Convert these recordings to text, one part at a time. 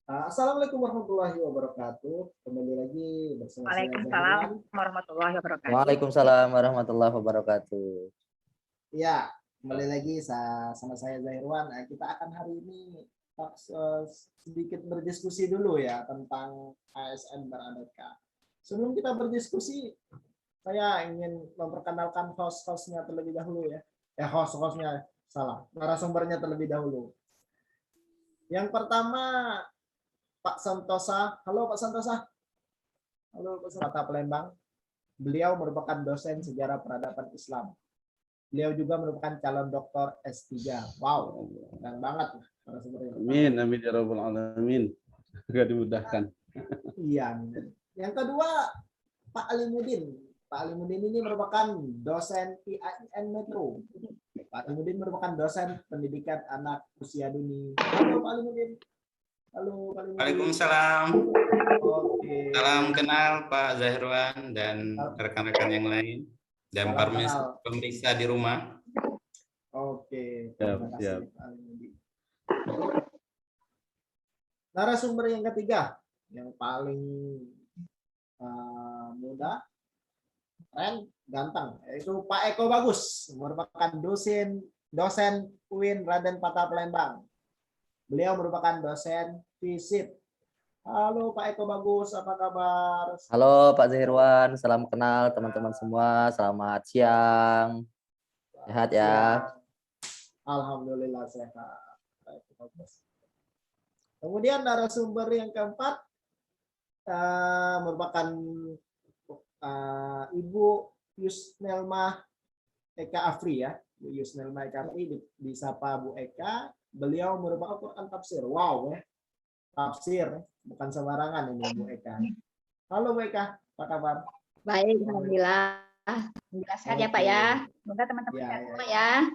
Assalamualaikum warahmatullahi wabarakatuh. Kembali lagi bersama saya Waalaikumsalam Zahirwan. warahmatullahi wabarakatuh. Waalaikumsalam warahmatullahi wabarakatuh. Ya, kembali lagi sama saya Zahirwan. Kita akan hari ini sedikit berdiskusi dulu ya tentang ASN beraneka. Sebelum kita berdiskusi, saya ingin memperkenalkan host-hostnya terlebih dahulu ya. Host-hostnya salah, narasumbernya terlebih dahulu. Yang pertama Pak Santosa. Halo Pak Santosa. Halo Pak Santosa Palembang. Beliau merupakan dosen sejarah peradaban Islam. Beliau juga merupakan calon doktor S3. Wow, keren banget. Amin, amin ya rabbal alamin. Gak dimudahkan. Iya. Yang kedua, Pak Alimuddin. Pak Alimuddin ini merupakan dosen IAIN Metro. Pak Alimuddin merupakan dosen pendidikan anak usia dini. Halo Pak Alimuddin. Halo Pak Alimuddin. Waalaikumsalam. Oke. Salam kenal Pak Zahirwan dan rekan-rekan yang lain dan pemirsa di rumah. Oke. Terima kasih Pak Alimuddin. Narasumber yang ketiga, yang paling muda, keren, ganteng, yaitu Pak Eko Bagus, merupakan dosen UIN Raden Patah Palembang. Beliau merupakan dosen FISIP. Halo Pak Eko Bagus, apa kabar? Halo Pak Zahirwan, salam kenal teman-teman semua. Selamat siang. Sehat ya? Alhamdulillah sehat. Pak Eko Bagus. Kemudian narasumber yang keempat merupakan Ibu Yusnelma Eka Afri ya. Bu Yusnelma Eka Afri disapa Bu Eka. Beliau merupakan Quran tafsir. Wow ya. Tafsir, bukan sembarangan ini Bu Eka. Halo Bu Eka, apa kabar? Baik, alhamdulillah. Alhamdulillah sehat ya Pak ya. Semoga teman-teman sehat semua ya.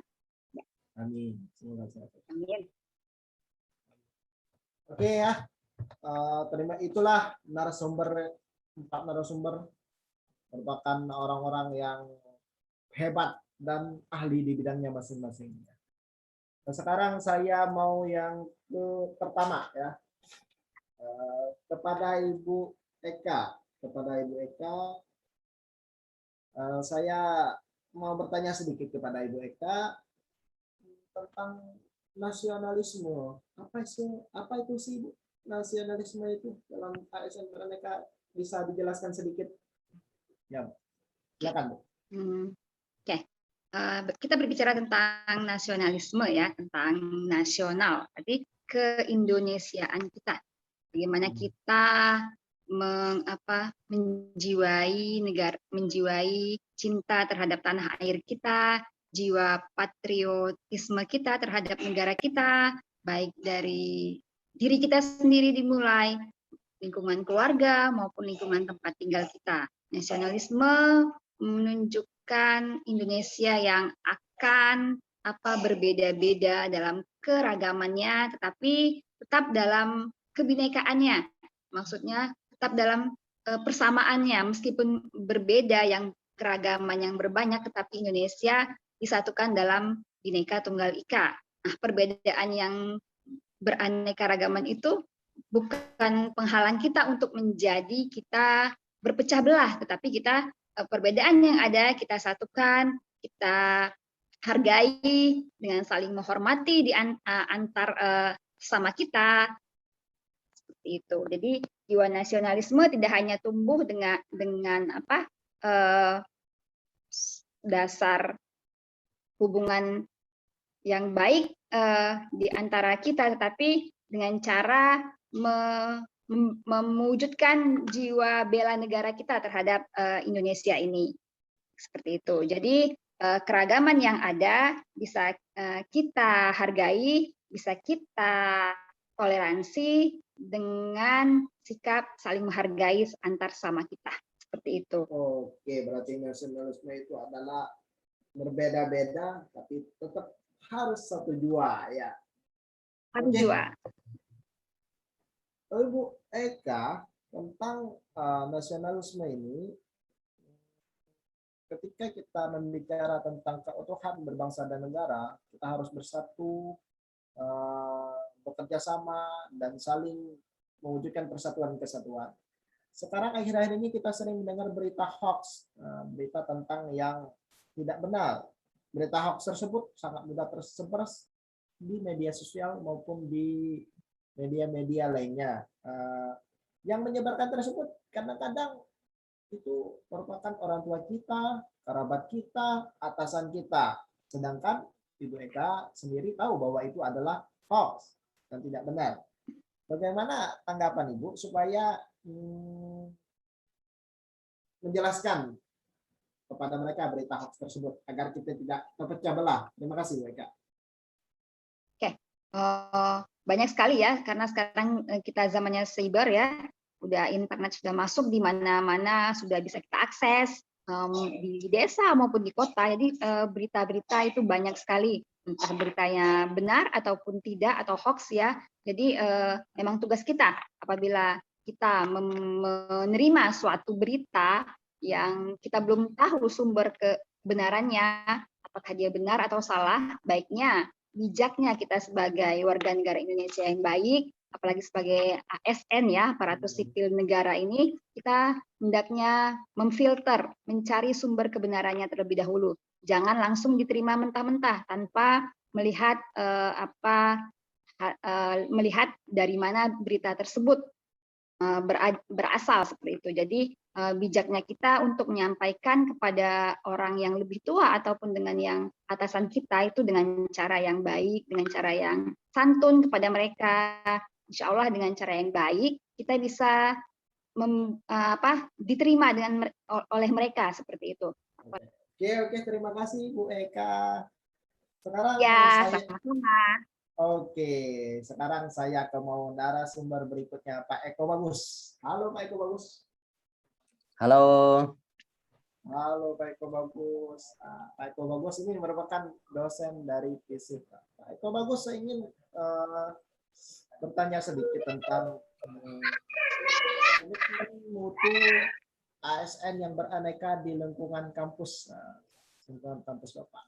Amin. Semoga sehat. Amin. Oke ya. Terima itulah empat narasumber merupakan orang-orang yang hebat dan ahli di bidangnya masing-masing. Nah, sekarang saya mau yang pertama ya, kepada Ibu Eka. Saya mau bertanya sedikit kepada Ibu Eka tentang nasionalisme. Apa itu sih Bu? Nasionalisme itu dalam ASN beraneka, bisa dijelaskan sedikit? Ya, silakan Bu. Oke. Kita berbicara tentang nasionalisme ya, tentang nasional. Jadi keindonesiaan kita. Bagaimana kita menjiwai cinta terhadap tanah air kita, jiwa patriotisme kita terhadap negara kita, baik dari diri kita sendiri dimulai, lingkungan keluarga maupun lingkungan tempat tinggal kita. Nasionalisme menunjukkan Indonesia yang akan berbeda-beda dalam keragamannya, tetapi tetap dalam kebinekaannya. Maksudnya tetap dalam persamaannya, meskipun berbeda yang keragaman yang berbanyak, tetapi Indonesia disatukan dalam Bhinneka Tunggal Ika. Nah, perbedaan yang beraneka ragaman itu bukan penghalang kita untuk menjadi kita berpecah belah, tetapi kita perbedaan yang ada kita satukan, kita hargai dengan saling menghormati di antar sama kita, seperti itu. Jadi jiwa nasionalisme tidak hanya tumbuh dengan dasar hubungan yang baik di antara kita, tetapi dengan cara mewujudkan jiwa bela negara kita terhadap Indonesia ini, seperti itu. Jadi keragaman yang ada bisa kita hargai, bisa kita toleransi dengan sikap saling menghargai antar sama kita, seperti itu. Oke, berarti nasionalisme itu adalah berbeda-beda tapi tetap harus satu jua ya. Satu jua. Ibu Eka, tentang nasionalisme ini, ketika kita membicara tentang keutuhan berbangsa dan negara, kita harus bersatu, bekerja sama dan saling mewujudkan persatuan kesatuan. Sekarang akhir-akhir ini kita sering mendengar berita hoax, berita tentang yang tidak benar. Berita hoax tersebut sangat mudah tersebar di media sosial maupun di media-media lainnya. Yang menyebarkan tersebut kadang-kadang itu merupakan orang tua kita, kerabat kita, atasan kita. Sedangkan Ibu Eka sendiri tahu bahwa itu adalah hoax dan tidak benar. Bagaimana tanggapan Ibu supaya menjelaskan kepada mereka berita hoax tersebut agar kita tidak terpecah belah? Terima kasih Bu Eka. Banyak sekali ya, karena sekarang kita zamannya cyber ya, udah internet sudah masuk di mana-mana, sudah bisa kita akses di desa maupun di kota. Jadi berita-berita itu banyak sekali, entah beritanya benar ataupun tidak atau hoax ya. Jadi memang tugas kita apabila kita menerima suatu berita yang kita belum tahu sumber kebenarannya, apakah dia benar atau salah, baiknya bijaknya kita sebagai warga negara Indonesia yang baik, apalagi sebagai ASN ya, aparatur sipil negara ini, kita hendaknya memfilter, mencari sumber kebenarannya terlebih dahulu. Jangan langsung diterima mentah-mentah tanpa melihat melihat dari mana berita tersebut berasal seperti itu. Jadi bijaknya kita untuk menyampaikan kepada orang yang lebih tua ataupun dengan yang atasan kita itu dengan cara yang baik, dengan cara yang santun kepada mereka. Insya Allah dengan cara yang baik kita bisa diterima oleh mereka seperti itu. Oke, terima kasih Bu Eka. Sekarang Ya, saya sama-sama. sekarang saya mau narasumber berikutnya Pak Eko Bagus. Halo Pak Eko Bagus. Halo. Halo Pak Eko Bagus. Pak Eko Bagus ini merupakan dosen dari FISIP. Pak Eko Bagus, saya ingin bertanya sedikit tentang komitmen mutu ASN yang beraneka di lingkungan kampus, Bapak.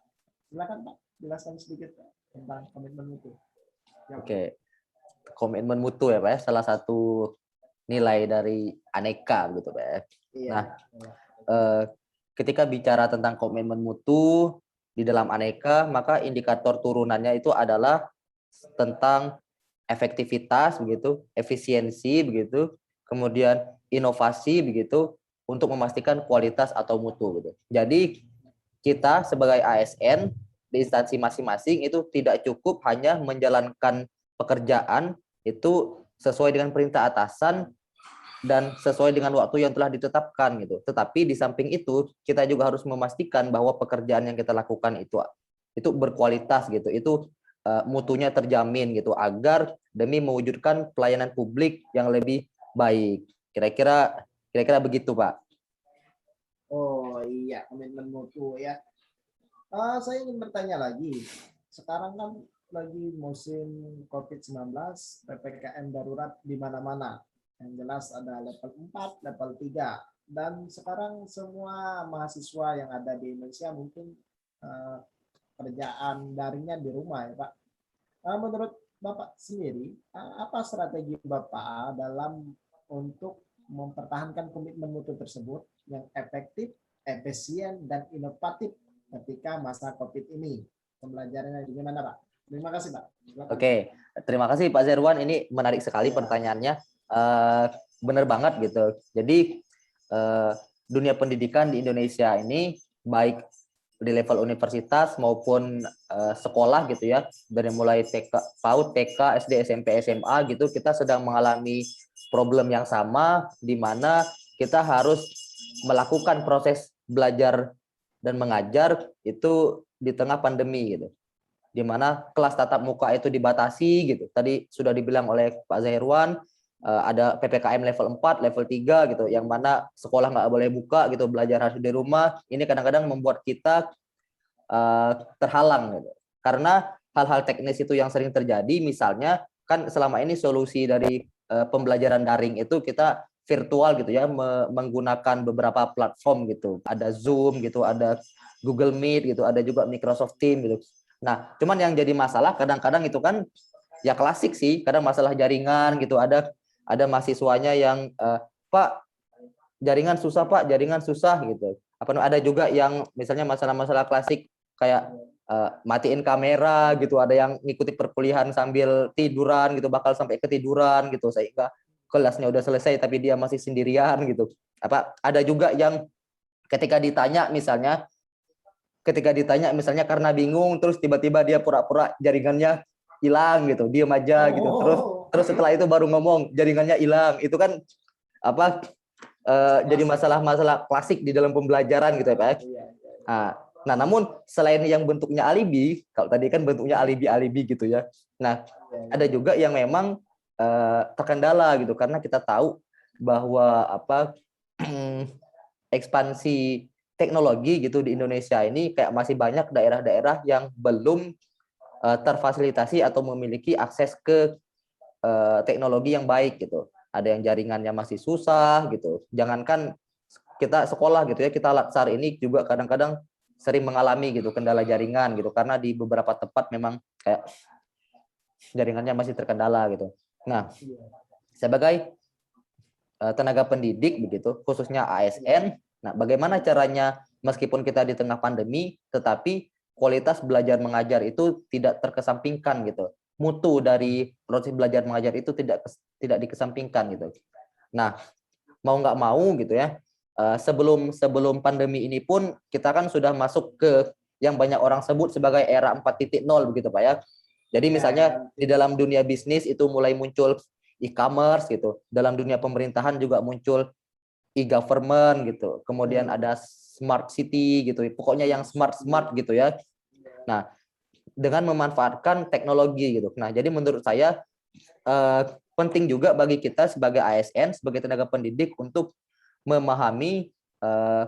Silakan Pak, jelaskan sedikit tentang komitmen mutu. Ya, Oke. Komitmen mutu ya Pak ya, salah satu nilai dari aneka gitu Pak ya. Iya. Nah, ketika bicara tentang komitmen mutu di dalam aneka, maka indikator turunannya itu adalah tentang efektivitas begitu, efisiensi begitu, kemudian inovasi begitu untuk memastikan kualitas atau mutu gitu. Jadi kita sebagai ASN di instansi masing-masing itu tidak cukup hanya menjalankan pekerjaan itu sesuai dengan perintah atasan dan sesuai dengan waktu yang telah ditetapkan gitu. Tetapi di samping itu kita juga harus memastikan bahwa pekerjaan yang kita lakukan itu berkualitas gitu. Itu mutunya terjamin gitu agar demi mewujudkan pelayanan publik yang lebih baik. Kira-kira begitu, Pak. Oh iya, komitmen mutu ya. Saya ingin bertanya lagi. Sekarang kan lagi musim COVID-19, PPKM darurat di mana-mana. Yang jelas ada level 4, level 3. Dan sekarang semua mahasiswa yang ada di Indonesia mungkin kerjaan daringnya di rumah ya Pak. Menurut Bapak sendiri, apa strategi Bapak dalam untuk mempertahankan komitmen mutu tersebut yang efektif, efisien, dan inovatif ketika masa COVID ini? Pembelajarannya gimana Pak? Terima kasih Pak. Silakan. Oke, terima kasih Pak Zerwan. Ini menarik sekali pertanyaannya. Benar banget gitu. Jadi dunia pendidikan di Indonesia ini baik di level universitas maupun sekolah gitu ya, dari mulai TK, PAUD, TK, SD, SMP, SMA gitu, kita sedang mengalami problem yang sama di mana kita harus melakukan proses belajar dan mengajar itu di tengah pandemi gitu. Di mana kelas tatap muka itu dibatasi gitu. Tadi sudah dibilang oleh Pak Zahirwan, ada PPKM level 4, level 3 gitu, yang mana sekolah nggak boleh buka gitu, belajar harus di rumah. Ini kadang-kadang membuat kita terhalang gitu. Karena hal-hal teknis itu yang sering terjadi, misalnya kan selama ini solusi dari pembelajaran daring itu kita virtual gitu ya, menggunakan beberapa platform gitu. Ada Zoom gitu, ada Google Meet gitu, ada juga Microsoft Teams gitu. Nah, cuman yang jadi masalah kadang-kadang itu kan ya klasik sih, kadang masalah jaringan gitu, ada ada mahasiswanya yang Pak, jaringan susah Pak, jaringan susah gitu. Ada juga yang misalnya masalah-masalah klasik kayak matiin kamera gitu, ada yang ngikuti perkuliahan sambil tiduran gitu, bakal sampai ketiduran gitu, sehingga kelasnya udah selesai tapi dia masih sendirian gitu. Ada juga yang ketika ditanya misalnya karena bingung, terus tiba-tiba dia pura-pura jaringannya hilang gitu, diam aja gitu, terus setelah itu baru ngomong jaringannya hilang. Itu kan jadi masalah-masalah klasik di dalam pembelajaran gitu ya Pak. Nah, namun selain yang bentuknya alibi, kalau tadi kan bentuknya alibi gitu ya. Nah, ada juga yang memang terkendala gitu, karena kita tahu bahwa ekspansi teknologi gitu di Indonesia ini kayak masih banyak daerah-daerah yang belum terfasilitasi atau memiliki akses ke teknologi yang baik gitu. Ada yang jaringannya masih susah gitu. Jangankan kita sekolah gitu ya, kita Latsar ini juga kadang-kadang sering mengalami gitu kendala jaringan gitu, karena di beberapa tempat memang kayak jaringannya masih terkendala gitu. Nah, sebagai tenaga pendidik begitu, khususnya ASN, nah bagaimana caranya meskipun kita di tengah pandemi, tetapi kualitas belajar mengajar itu tidak terkesampingkan gitu. Mutu dari proses belajar mengajar itu tidak dikesampingkan gitu. Nah, mau nggak mau gitu ya, sebelum pandemi ini pun kita kan sudah masuk ke yang banyak orang sebut sebagai era 4.0 begitu Pak ya. Jadi misalnya di dalam dunia bisnis itu mulai muncul e-commerce gitu. Dalam dunia pemerintahan juga muncul e-government gitu. Kemudian ada smart city gitu. Pokoknya yang smart gitu ya. Nah, dengan memanfaatkan teknologi gitu. Nah, jadi menurut saya penting juga bagi kita sebagai ASN, sebagai tenaga pendidik untuk memahami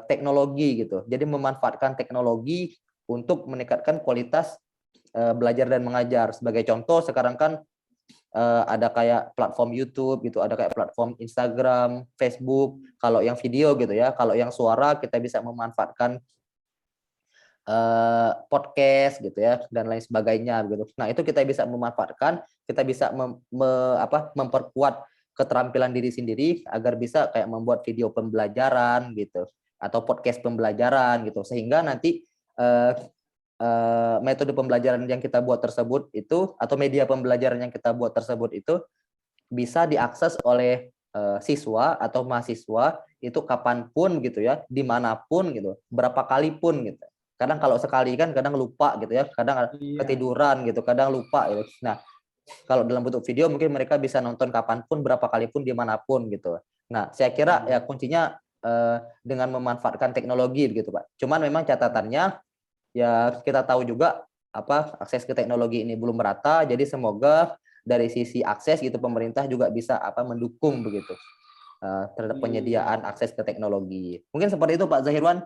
teknologi gitu. Jadi memanfaatkan teknologi untuk meningkatkan kualitas belajar dan mengajar. Sebagai contoh sekarang kan ada kayak platform YouTube gitu, ada kayak platform Instagram, Facebook. Kalau yang video gitu ya, kalau yang suara kita bisa memanfaatkan podcast gitu ya dan lain sebagainya gitu. Nah, itu kita bisa memanfaatkan, kita bisa memperkuat keterampilan diri sendiri agar bisa kayak membuat video pembelajaran gitu atau podcast pembelajaran gitu, sehingga nanti metode pembelajaran yang kita buat tersebut itu atau media pembelajaran yang kita buat tersebut itu bisa diakses oleh siswa atau mahasiswa itu kapanpun gitu ya, dimanapun gitu, berapa kali pun gitu. Kadang kalau sekali kan kadang lupa gitu ya, kadang ketiduran gitu, kadang lupa gitu. Nah, kalau dalam bentuk video mungkin mereka bisa nonton kapanpun, berapa kali pun, dimanapun gitu. Nah, saya kira ya kuncinya dengan memanfaatkan teknologi gitu Pak. Cuman memang catatannya ya kita tahu juga akses ke teknologi ini belum merata, jadi semoga dari sisi akses gitu pemerintah juga bisa mendukung begitu terhadap penyediaan akses ke teknologi. Mungkin seperti itu Pak Zahirwan.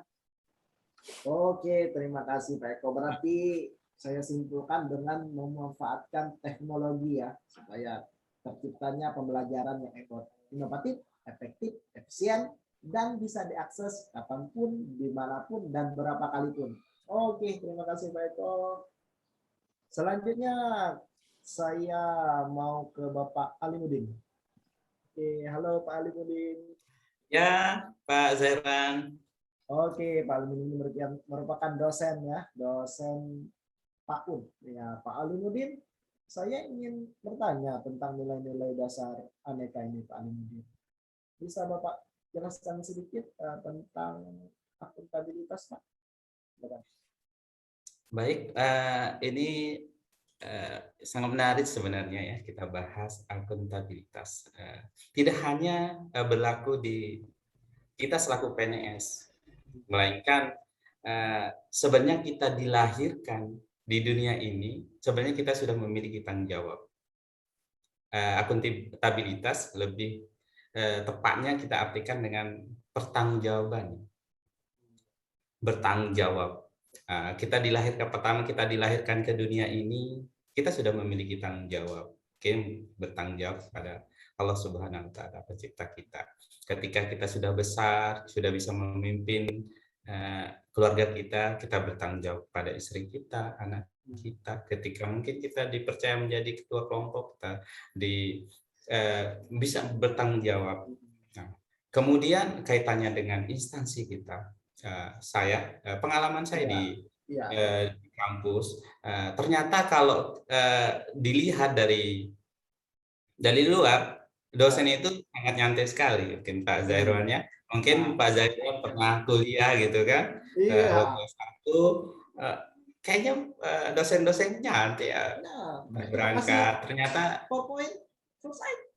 Oke, terima kasih Pak Eko. Berarti saya simpulkan dengan memanfaatkan teknologi ya supaya terciptanya pembelajaran yang inovatif, efektif, efisien, dan bisa diakses kapanpun, dimanapun, dan berapa kali pun. Oke, terima kasih Pak Eko. Selanjutnya saya mau ke Bapak Alimuddin. Oke, halo Pak Alimuddin. Ya, Pak Zairan. Oke, Pak Alimuddin merupakan dosen ya, dosen PAUD. Ya, Pak Alimuddin, saya ingin bertanya tentang nilai-nilai dasar aneka ini, Pak Alimuddin. Bisa Bapak jelaskan sedikit tentang akuntabilitas, Pak? Baik, ini sangat menarik sebenarnya ya kita bahas akuntabilitas. Tidak hanya berlaku di kita selaku PNS, melainkan sebenarnya kita dilahirkan di dunia ini, sebenarnya kita sudah memiliki tanggung jawab. Akuntabilitas lebih tepatnya kita artikan dengan pertanggungjawaban. Bertanggung jawab. Kita dilahirkan ke dunia ini, kita sudah memiliki tanggung jawab. Bertanggung jawab kepada Allah Subhanahu wa Ta'ala, pencipta kita. Ketika kita sudah besar, sudah bisa memimpin keluarga kita bertanggung jawab pada istri kita, anak kita. Ketika mungkin kita dipercaya menjadi ketua kelompok, kita bisa bertanggung jawab. Nah, kemudian kaitannya dengan instansi kita, pengalaman saya Iya. di kampus, ternyata kalau dilihat dari luar, dosen itu sangat nyantai sekali, mungkin Pak Zairwan ya. Mungkin Pak Zairwan pernah kuliah gitu kan, Iya. waktu S1, kayaknya dosen-dosen nyantai ya, Nah, berangkat. Ternyata PowerPoint selesai.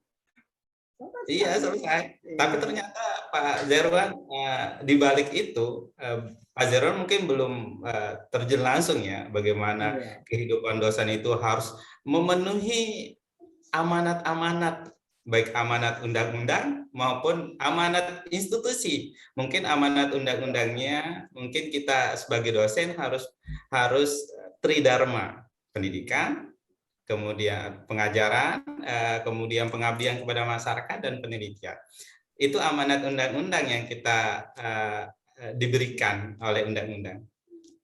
iya selesai. Iya. Tapi ternyata Pak Zairwan di balik itu, Pak Zairwan mungkin belum terjun langsung ya, bagaimana Iya. kehidupan dosen itu harus memenuhi amanat-amanat, baik amanat undang-undang maupun amanat institusi. Mungkin amanat undang-undangnya, mungkin kita sebagai dosen harus tridharma, pendidikan, kemudian pengajaran, kemudian pengabdian kepada masyarakat dan penelitian. Itu amanat undang-undang yang kita diberikan oleh undang-undang.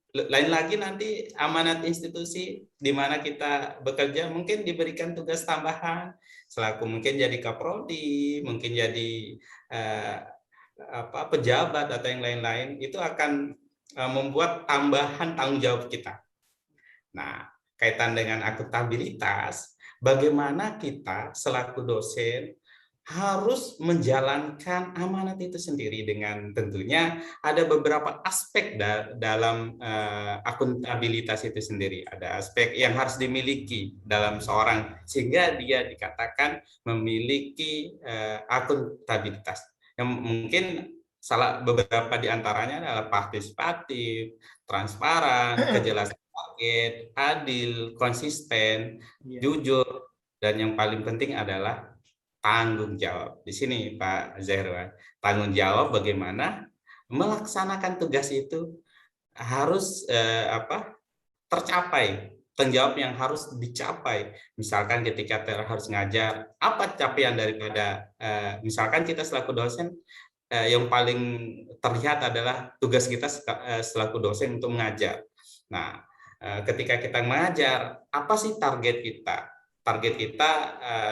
Lain lagi nanti amanat institusi di mana kita bekerja mungkin diberikan tugas tambahan selaku mungkin jadi kaprodi, mungkin jadi pejabat atau yang lain-lain, itu akan membuat tambahan tanggung jawab kita. Nah, kaitan dengan akuntabilitas, bagaimana kita selaku dosen harus menjalankan amanat itu sendiri, dengan tentunya ada beberapa aspek dalam akuntabilitas itu sendiri. Ada aspek yang harus dimiliki dalam seorang sehingga dia dikatakan memiliki akuntabilitas. Yang mungkin beberapa di antaranya adalah partisipatif, transparan, kejelasan target, adil, konsisten, jujur, dan yang paling penting adalah tanggung jawab. Di sini Pak Zairwan, tanggung jawab bagaimana melaksanakan tugas itu harus tercapai, tanggung jawab yang harus dicapai. Misalkan ketika harus ngajar, apa capaian daripada misalkan kita selaku dosen, yang paling terlihat adalah tugas kita selaku dosen untuk mengajar. Nah, ketika kita mengajar, apa sih target kita? Target kita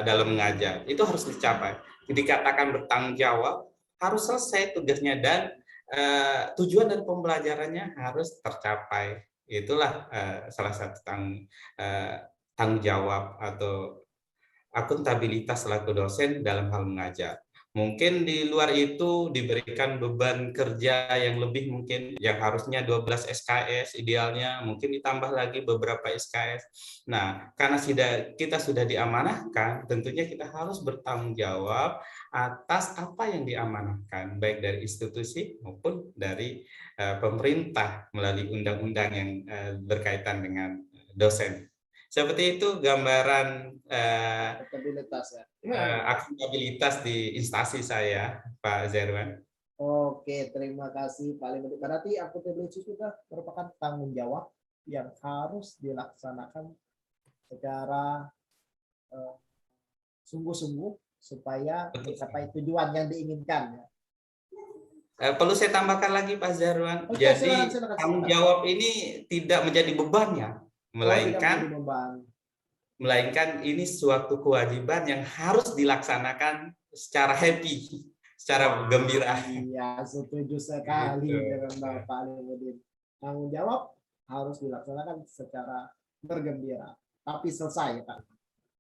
dalam mengajar itu harus dicapai. Dikatakan bertanggung jawab, harus selesai tugasnya, dan tujuan dari pembelajarannya harus tercapai. Itulah salah satu tanggung jawab atau akuntabilitas selaku dosen dalam hal mengajar. Mungkin di luar itu diberikan beban kerja yang lebih, mungkin yang harusnya 12 SKS idealnya mungkin ditambah lagi beberapa SKS. Nah, karena kita sudah diamanahkan, tentunya kita harus bertanggung jawab atas apa yang diamanahkan, baik dari institusi maupun dari pemerintah melalui undang-undang yang berkaitan dengan dosen. Seperti itu gambaran akuntabilitas di instansi saya, Pak Zairwan. Oke, terima kasih Pak Limudi. Berarti akuntabilitas itu merupakan tanggung jawab yang harus dilaksanakan secara sungguh-sungguh supaya mencapai tujuan yang diinginkan. Perlu saya tambahkan lagi Pak Zairwan. Oke, jadi silakan. tanggung jawab ini tidak menjadi bebannya, melainkan ini suatu kewajiban yang harus dilaksanakan secara happy, secara gembira. Iya, setuju sekali dengan Bapak Limudi. Tanggung jawab harus dilaksanakan secara bergembira, tapi selesai, Pak.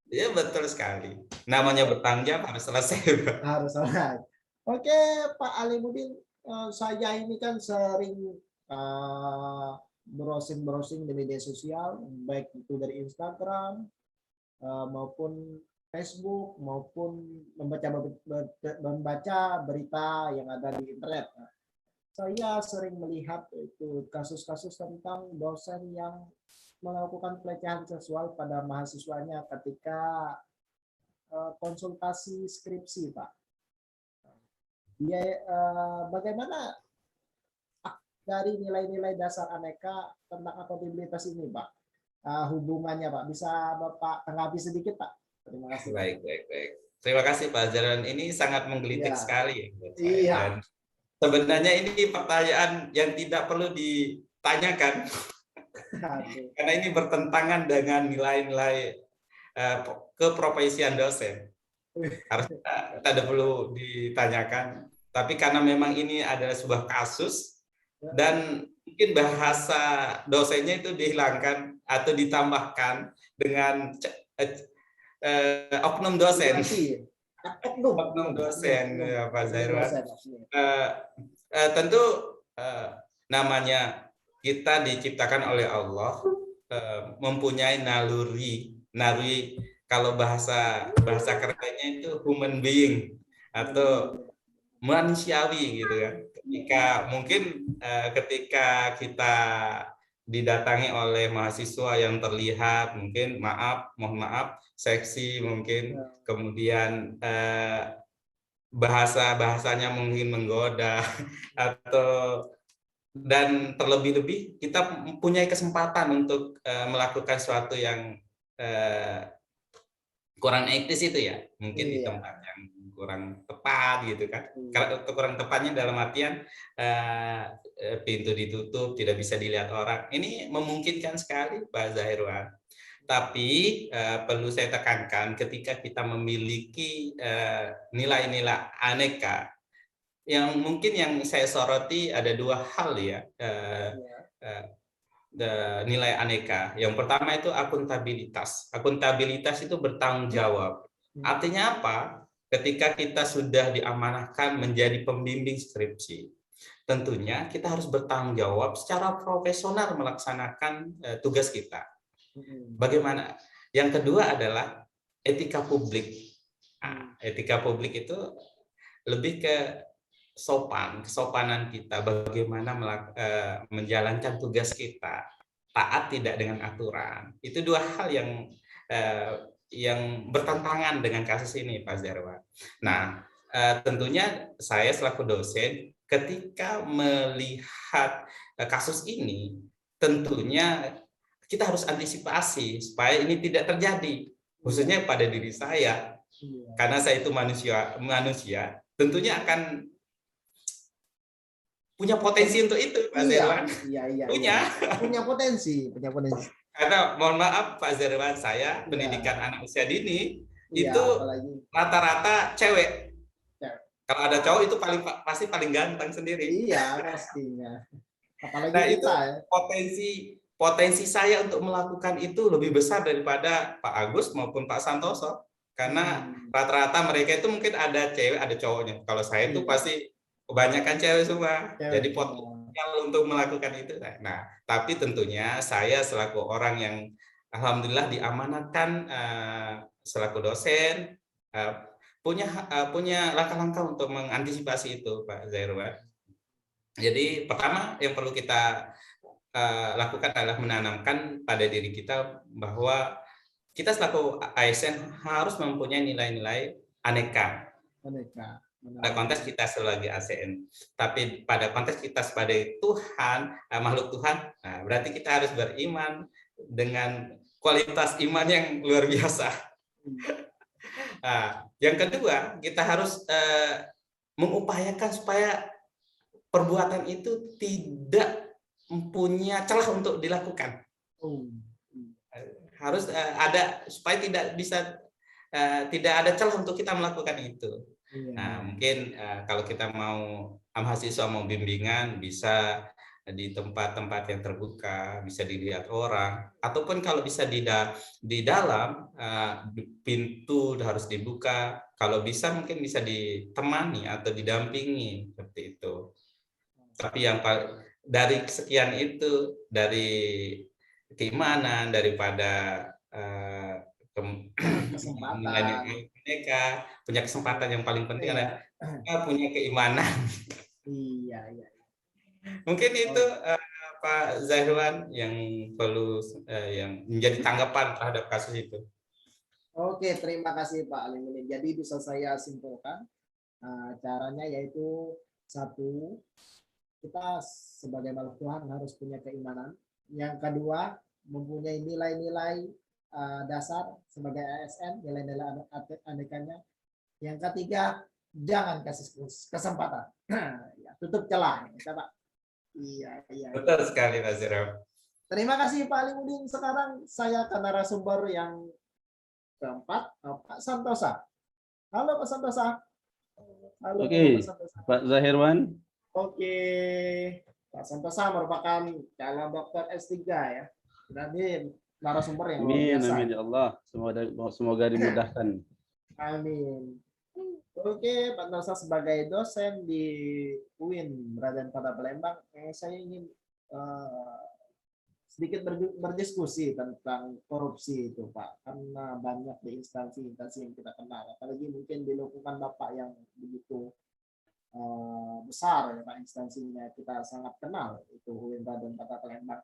Iya, betul sekali. Namanya bertanggung jawab harus selesai. Harus selesai. Oke, Pak Alimuddin, saya ini kan sering browsing di media sosial, baik itu dari Instagram maupun Facebook, maupun membaca berita yang ada di internet. Saya sering melihat itu kasus-kasus tentang dosen yang melakukan pelecehan seksual pada mahasiswanya ketika konsultasi skripsi, Pak. Bagaimana dari nilai-nilai dasar aneka tentang akuntabilitas ini, Pak? Hubungannya, Pak. Bisa Bapak tanggapi sedikit, Pak? Terima kasih. Baik. Terima kasih Pak Zairwan. Ini sangat menggelitik sekali. Iya. Dan sebenarnya ini pertanyaan yang tidak perlu ditanyakan. Karena ini bertentangan dengan nilai-nilai keprofesian dosen. Harusnya tidak perlu ditanyakan. Tapi karena memang ini adalah sebuah kasus dan mungkin bahasa dosennya itu dihilangkan atau ditambahkan dengan oknum dosen. Oknum dosen ya Pak Zairwan. Tentu namanya kita diciptakan oleh Allah, mempunyai naluri kalau bahasa kerennya itu human being atau manusiawi gitu kan. Ketika kita didatangi oleh mahasiswa yang terlihat mungkin mohon maaf seksi mungkin, kemudian bahasanya mungkin menggoda dan terlebih-lebih kita mempunyai kesempatan untuk melakukan sesuatu yang kurang etis itu ya, mungkin di tempat yang kurang tepat gitu kan. Kalau kurang tepatnya dalam artian pintu ditutup, tidak bisa dilihat orang. Ini memungkinkan sekali Pak Zairwan. Tapi perlu saya tekankan ketika kita memiliki nilai-nilai aneka, yang mungkin yang saya soroti ada dua hal ya. Nilai aneka. Yang pertama itu akuntabilitas. Akuntabilitas itu bertanggung jawab. Artinya apa? Ketika kita sudah diamanahkan menjadi pembimbing skripsi, tentunya kita harus bertanggung jawab secara profesional melaksanakan tugas kita. Bagaimana? Yang kedua adalah etika publik. Nah, etika publik itu lebih ke kesopanan kita, bagaimana menjalankan tugas kita, taat tidak dengan aturan. Itu dua hal yang bertentangan dengan kasus ini, Pak Zairwan. Nah, tentunya saya selaku dosen, ketika melihat kasus ini, tentunya kita harus antisipasi supaya ini tidak terjadi, khususnya pada diri saya, karena saya itu manusia, tentunya akan punya potensi untuk itu, Pak Zairwan. Punya potensi. Karena mohon maaf Pak Zairwan, saya pendidikan anak usia dini itu rata-rata cewek. Kalau ada cowok itu pasti paling ganteng sendiri. Iya, pastinya. Apalagi nah, kita, itu potensi saya untuk melakukan itu lebih besar daripada Pak Agus maupun Pak Santoso. Karena rata-rata mereka itu mungkin ada cewek, ada cowoknya. Kalau saya itu pasti kebanyakan cewek semua. Jadi potensial untuk melakukan itu. Nah, tapi tentunya saya selaku orang yang alhamdulillah diamanatkan selaku dosen punya langkah-langkah untuk mengantisipasi itu, Pak Zairwan. Jadi pertama yang perlu kita lakukan adalah menanamkan pada diri kita bahwa kita selaku ASN harus mempunyai nilai-nilai aneka. Pada konteks kita sebagai ASN, tapi pada konteks kita sebagai Tuhan, makhluk Tuhan, nah berarti kita harus beriman dengan kualitas iman yang luar biasa. Nah, yang kedua, kita harus mengupayakan supaya perbuatan itu tidak mempunyai celah untuk dilakukan. Harus ada supaya tidak ada celah untuk kita melakukan itu. Nah, mungkin kalau kita mau mahasiswa mau bimbingan bisa di tempat-tempat yang terbuka, bisa dilihat orang, ataupun kalau bisa di dalam pintu harus dibuka. Kalau bisa mungkin bisa ditemani atau didampingi seperti itu. Tapi yang dari sekian itu, dari keimanan, daripada kesempatan, mereka punya kesempatan yang paling penting adalah punya keimanan. Iya. Mungkin itu Pak Zairwan yang perlu yang menjadi tanggapan terhadap kasus itu. Oke, terima kasih Pak Alimuddin. Jadi bisa saya simpulkan caranya yaitu satu, kita sebagai makhluk Tuhan harus punya keimanan. Yang kedua, mempunyai nilai-nilai dasar sebagai ASN, nilai-nilai anekanya. Yang ketiga, jangan kasih kesempatan. Tutup celah, ya, Pak. Iya. Betul sekali, Pak Zairwan. Terima kasih Pak Alimuddin. Sekarang saya ke narasumber yang keempat, Pak Santosa. Halo Pak Santosa. Halo Oke, Pak Santosa. Pak Zahirwan. Oke, Pak Santosa merupakan calon dokter S3 ya. Jadi narasumber yang luar Amin, biasa. amin ya Allah. Semoga dimudahkan. Amin. Oke, Pak Santosa sebagai dosen di UIN Raden Pada Palembang, saya ingin sedikit berdiskusi tentang korupsi itu, Pak. Karena banyak di instansi-instansi yang kita kenal, apalagi mungkin di lingkungan Bapak yang begitu besar ya Pak, instansinya kita sangat kenal, itu UIN Raden Pada Palembang.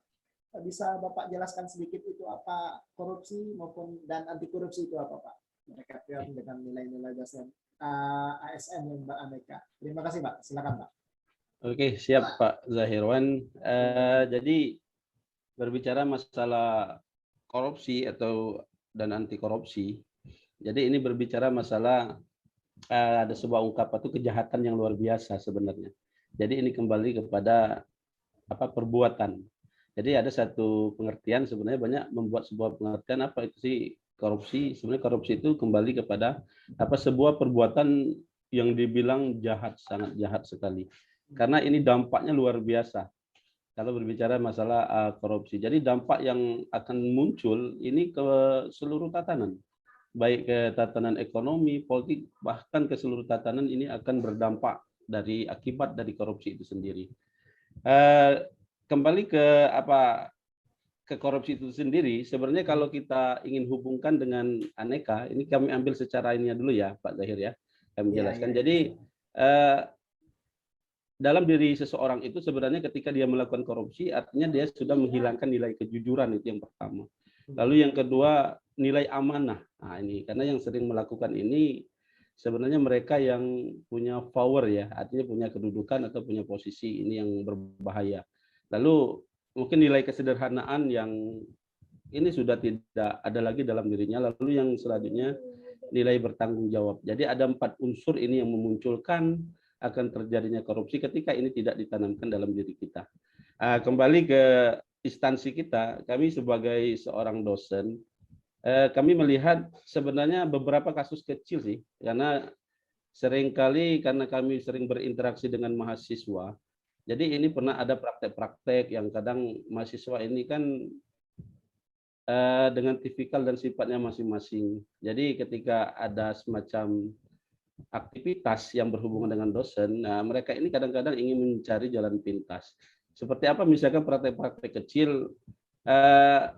Bisa Bapak jelaskan sedikit itu apa korupsi maupun dan anti korupsi itu apa Pak? Berkaitan dengan nilai-nilai dasar ASN yang beraneka. Terima kasih Pak. Silakan Pak. Oke, siap Pak Zahirwan. Jadi berbicara masalah korupsi dan anti korupsi. Jadi ini berbicara masalah ada sebuah ungkapan itu kejahatan yang luar biasa sebenarnya. Jadi ini kembali kepada perbuatan. Jadi ada satu pengertian, sebenarnya banyak membuat sebuah pengertian apa itu sih korupsi. Sebenarnya korupsi itu kembali kepada sebuah perbuatan yang dibilang jahat, sangat jahat sekali. Karena ini dampaknya luar biasa. Kalau berbicara masalah korupsi. Jadi dampak yang akan muncul ini ke seluruh tatanan. Baik ke tatanan ekonomi, politik, bahkan ke seluruh tatanan ini akan berdampak dari akibat dari korupsi itu sendiri. Kembali ke korupsi itu sendiri, sebenarnya kalau kita ingin hubungkan dengan aneka, ini kami ambil secara ini dulu ya Pak Zahir ya, kami jelaskan. Jadi dalam diri seseorang itu sebenarnya ketika dia melakukan korupsi, artinya dia sudah menghilangkan nilai kejujuran, itu yang pertama. Lalu yang kedua, nilai amanah. Nah ini, karena yang sering melakukan ini sebenarnya mereka yang punya power ya, artinya punya kedudukan atau punya posisi, ini yang berbahaya. Lalu mungkin nilai kesederhanaan yang ini sudah tidak ada lagi dalam dirinya. Lalu yang selanjutnya nilai bertanggung jawab. Jadi ada 4 unsur ini yang memunculkan akan terjadinya korupsi ketika ini tidak ditanamkan dalam diri kita. Kembali ke instansi kita, kami sebagai seorang dosen, kami melihat sebenarnya beberapa kasus kecil sih, karena seringkali karena kami sering berinteraksi dengan mahasiswa, jadi ini pernah ada praktek-praktek yang kadang mahasiswa ini kan dengan tipikal dan sifatnya masing-masing. Jadi ketika ada semacam aktivitas yang berhubungan dengan dosen, nah mereka ini kadang-kadang ingin mencari jalan pintas. Seperti apa misalkan praktek-praktek kecil,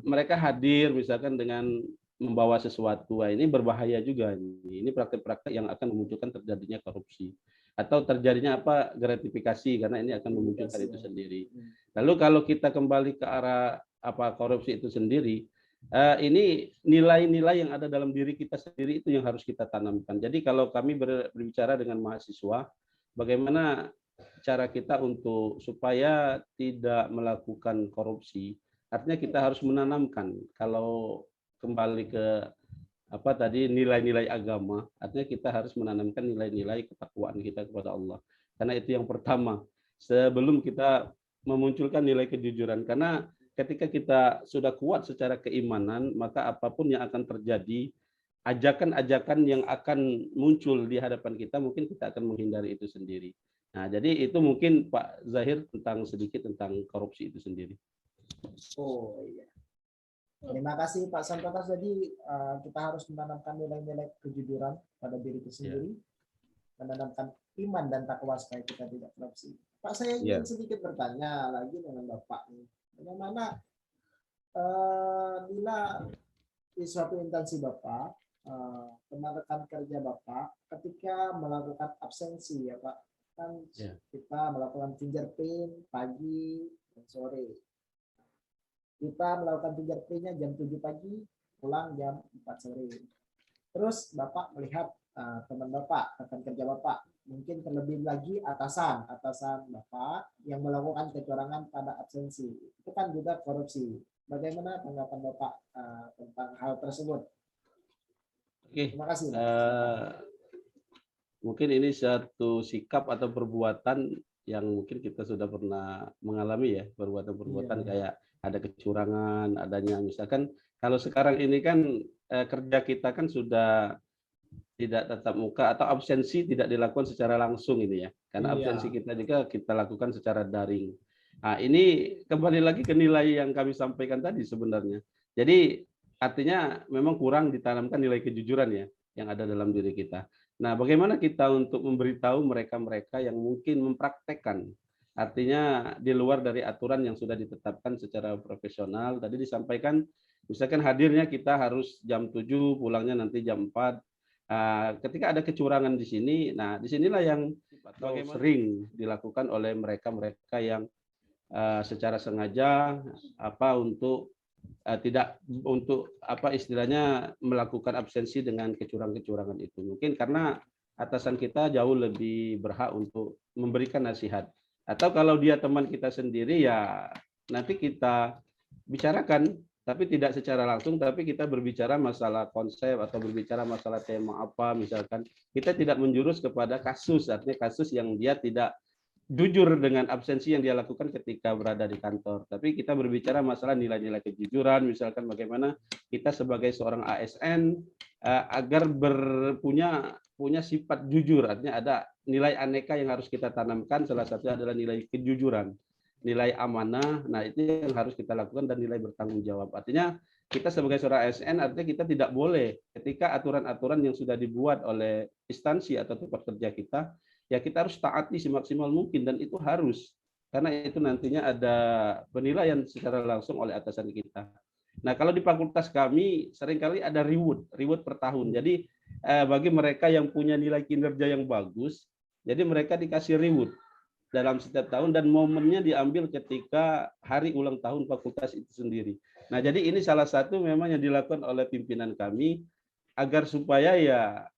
mereka hadir misalkan dengan membawa sesuatu, ini berbahaya juga. Ini praktek-praktek yang akan memunculkan terjadinya korupsi atau terjadinya gratifikasi, karena ini akan memunculkan itu sendiri. Lalu kalau kita kembali ke arah korupsi itu sendiri, ini nilai-nilai yang ada dalam diri kita sendiri itu yang harus kita tanamkan. Jadi kalau kami berbicara dengan mahasiswa, bagaimana cara kita untuk supaya tidak melakukan korupsi, artinya kita harus menanamkan, kalau kembali ke nilai-nilai agama, artinya kita harus menanamkan nilai-nilai ketakwaan kita kepada Allah. Karena itu yang pertama, sebelum kita memunculkan nilai kejujuran. Karena ketika kita sudah kuat secara keimanan, maka apapun yang akan terjadi, ajakan-ajakan yang akan muncul di hadapan kita, mungkin kita akan menghindari itu sendiri. Nah, jadi itu mungkin Pak Zahir sedikit tentang korupsi itu sendiri. Oh iya. Terima kasih Pak Santosa. Jadi kita harus menanamkan nilai-nilai kejujuran pada diri kita sendiri, menanamkan iman dan takwa supaya kita tidak korupsi. Pak, saya ingin sedikit bertanya lagi dengan Bapak. Bagaimana bila di suatu instansi Bapak, rekan kerja Bapak, ketika melakukan absensi ya Pak, kan kita melakukan fingerprint pagi dan sore. Kita melakukan fingerprintnya jam 7 pagi, pulang jam 4 sore. Terus Bapak melihat teman Bapak, rekan kerja Bapak, mungkin terlebih lagi atasan Bapak yang melakukan kecurangan pada absensi. Itu kan juga korupsi. Bagaimana tanggapan Bapak tentang hal tersebut? Oke. Terima kasih. Mungkin ini satu sikap atau perbuatan yang mungkin kita sudah pernah mengalami ya, perbuatan-perbuatan kayak ada kecurangan, adanya misalkan kalau sekarang ini kan kerja kita kan sudah tidak tatap muka atau absensi tidak dilakukan secara langsung ini ya. Karena Iya. absensi kita juga kita lakukan secara daring. Nah, ini kembali lagi ke nilai yang kami sampaikan tadi sebenarnya. Jadi artinya memang kurang ditanamkan nilai kejujuran ya yang ada dalam diri kita. Nah, bagaimana kita untuk memberitahu mereka-mereka yang mungkin mempraktekkan, artinya di luar dari aturan yang sudah ditetapkan secara profesional. Tadi disampaikan, misalkan hadirnya kita harus jam 7, pulangnya nanti jam 4. Ketika ada kecurangan di sini, nah disinilah yang sering dilakukan oleh mereka-mereka yang secara sengaja untuk tidak untuk istilahnya melakukan absensi dengan kecurangan-kecurangan itu. Mungkin karena atasan kita jauh lebih berhak untuk memberikan nasihat. Atau kalau dia teman kita sendiri ya nanti kita bicarakan, tapi tidak secara langsung, tapi kita berbicara masalah konsep atau berbicara masalah tema apa, misalkan kita tidak menjurus kepada kasus, artinya kasus yang dia tidak jujur dengan absensi yang dia lakukan ketika berada di kantor. Tapi kita berbicara masalah nilai-nilai kejujuran, misalkan bagaimana kita sebagai seorang ASN agar punya sifat jujur, artinya ada nilai aneka yang harus kita tanamkan, salah satunya adalah nilai kejujuran, nilai amanah. Nah, itu yang harus kita lakukan, dan nilai bertanggung jawab. Artinya kita sebagai seorang ASN, artinya kita tidak boleh ketika aturan-aturan yang sudah dibuat oleh instansi atau tempat kerja kita, ya kita harus taati semaksimal mungkin, dan itu harus, karena itu nantinya ada penilaian secara langsung oleh atasan kita. Nah, kalau di fakultas kami seringkali ada reward per tahun. Jadi bagi mereka yang punya nilai kinerja yang bagus, jadi mereka dikasih reward dalam setiap tahun, dan momennya diambil ketika hari ulang tahun fakultas itu sendiri. Nah, jadi ini salah satu memang yang dilakukan oleh pimpinan kami agar supaya ya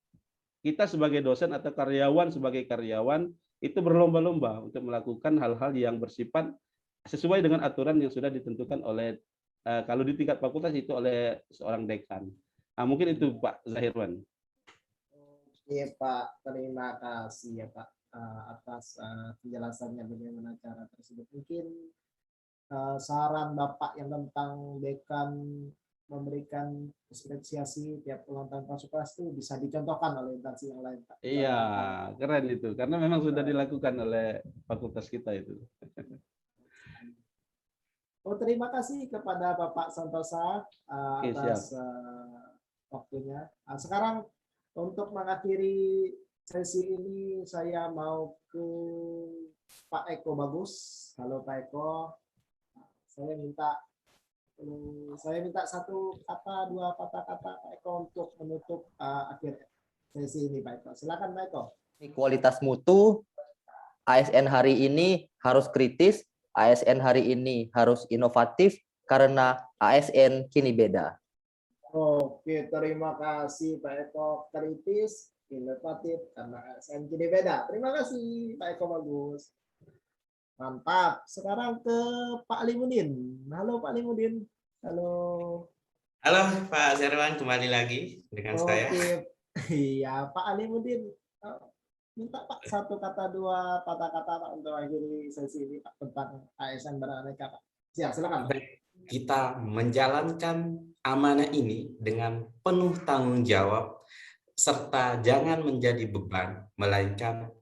kita sebagai dosen atau karyawan sebagai karyawan itu berlomba-lomba untuk melakukan hal-hal yang bersifat sesuai dengan aturan yang sudah ditentukan oleh kalau di tingkat fakultas itu oleh seorang dekan. Nah, mungkin itu Pak Zahirwan. Oke Pak, terima kasih ya Pak atas penjelasannya bagaimana cara tersebut. Mungkin saran Bapak yang tentang dekan memberikan apresiasi tiap ulang tahun fakultas itu bisa dicontohkan oleh instansi yang lain Pak. Iya, keren itu, karena memang sudah dilakukan oleh fakultas kita itu. Terima kasih kepada Bapak Santosa atas waktunya. Sekarang untuk mengakhiri sesi ini saya mau ke Pak Eko Bagus. Halo Pak Eko. Saya minta satu kata, dua kata-kata Pak Eko untuk menutup akhir sesi ini Pak Eko. Silakan Pak Eko. Kualitas mutu, ASN hari ini harus kritis, ASN hari ini harus inovatif, karena ASN kini beda. Oke, terima kasih Pak Eko. Kritis, inovatif, karena ASN kini beda. Terima kasih Pak Eko Bagus. Mantap. Sekarang ke Pak Limuddin. Halo Pak Limuddin. Halo. Halo Pak Zerwan, kembali lagi dengan saya. Oke. Iya, Pak Limuddin. Minta Pak satu kata, dua kata-kata Pak untuk akhiri sesi ini Pak tentang ASN beraneka Pak. Silakan. Kita menjalankan amanah ini dengan penuh tanggung jawab, serta jangan menjadi beban, melainkan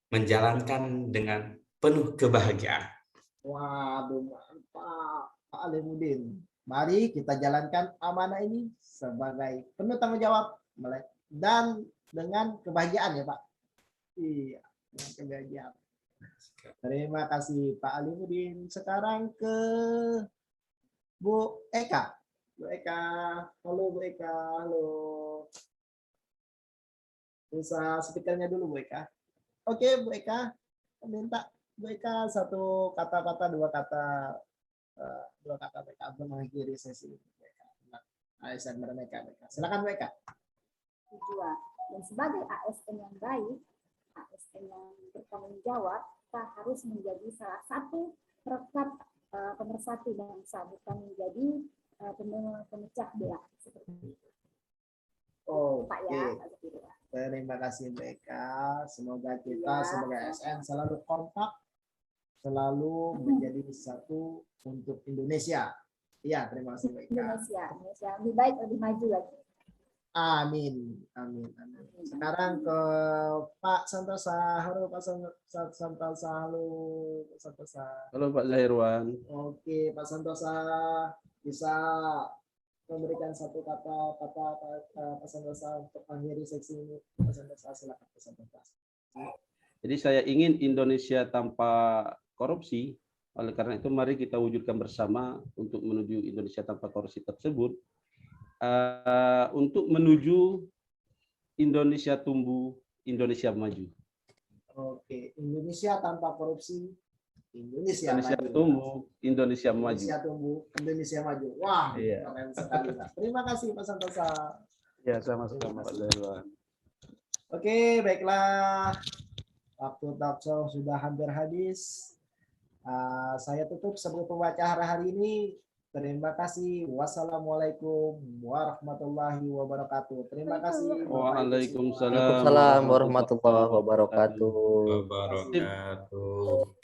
menjalankan dengan penuh kebahagiaan. Waduh, mantap Pak Limuddin. Mari kita jalankan amanah ini sebagai penuh tanggung jawab dan dengan kebahagiaan ya Pak. Iya, dengan kebahagiaan. Terima kasih Pak Limuddin. Sekarang ke Bu Eka. Bu Eka, halo Bu Eka, halo. Bisa speakernya dulu Bu Eka. Oke Bu Eka, minta Bu Eka satu kata-kata, dua kata Bu Eka untuk mengakhiri sesi ini. ASN Beraneka. Silakan Bu Eka. Tujuan. Dan sebagai ASN yang baik, ASN yang bertanggung jawab, kita harus menjadi salah satu perekat pemersatu bangsa, bukan menjadi pemecah belah seperti itu. Pak ya. Terima kasih Bu Eka. Semoga kita sebagai ASN selalu kompak, selalu menjadi satu untuk Indonesia. Iya, terima kasih Bu Eka. Indonesia lebih baik, lebih maju lagi. Amin. Amin. Amin. Sekarang ke Pak Santosa. Halo Pak Santosa. Halo Pak Santosa. Halo Pak Zahirwan. Oke, Pak Santosa bisa memberikan satu kata-kata Pak Santosa untuk mengakhiri seksi ini. Pak Santosa, silakan Pak Santosa. Jadi saya ingin Indonesia tanpa korupsi. Oleh karena itu mari kita wujudkan bersama untuk menuju Indonesia tanpa korupsi tersebut. Untuk menuju Indonesia tumbuh, Indonesia maju. Oke, Indonesia tanpa korupsi, Indonesia Indonesia maju. tumbuh, Indonesia maju. Indonesia tumbuh, Indonesia maju. Wah, Iya. keren sekali Pak. Terima kasih Pak Santosa. Ya, sama-sama Pak Zahirwan. Oke, baiklah. Waktu talk show sudah hampir habis. Saya tutup sebagai pembaca hari ini. Terima kasih. Wassalamualaikum warahmatullahi wabarakatuh. Terima kasih. Waalaikumsalam Waalaikumsalam warahmatullahi wabarakatuh. Wabarakatuh.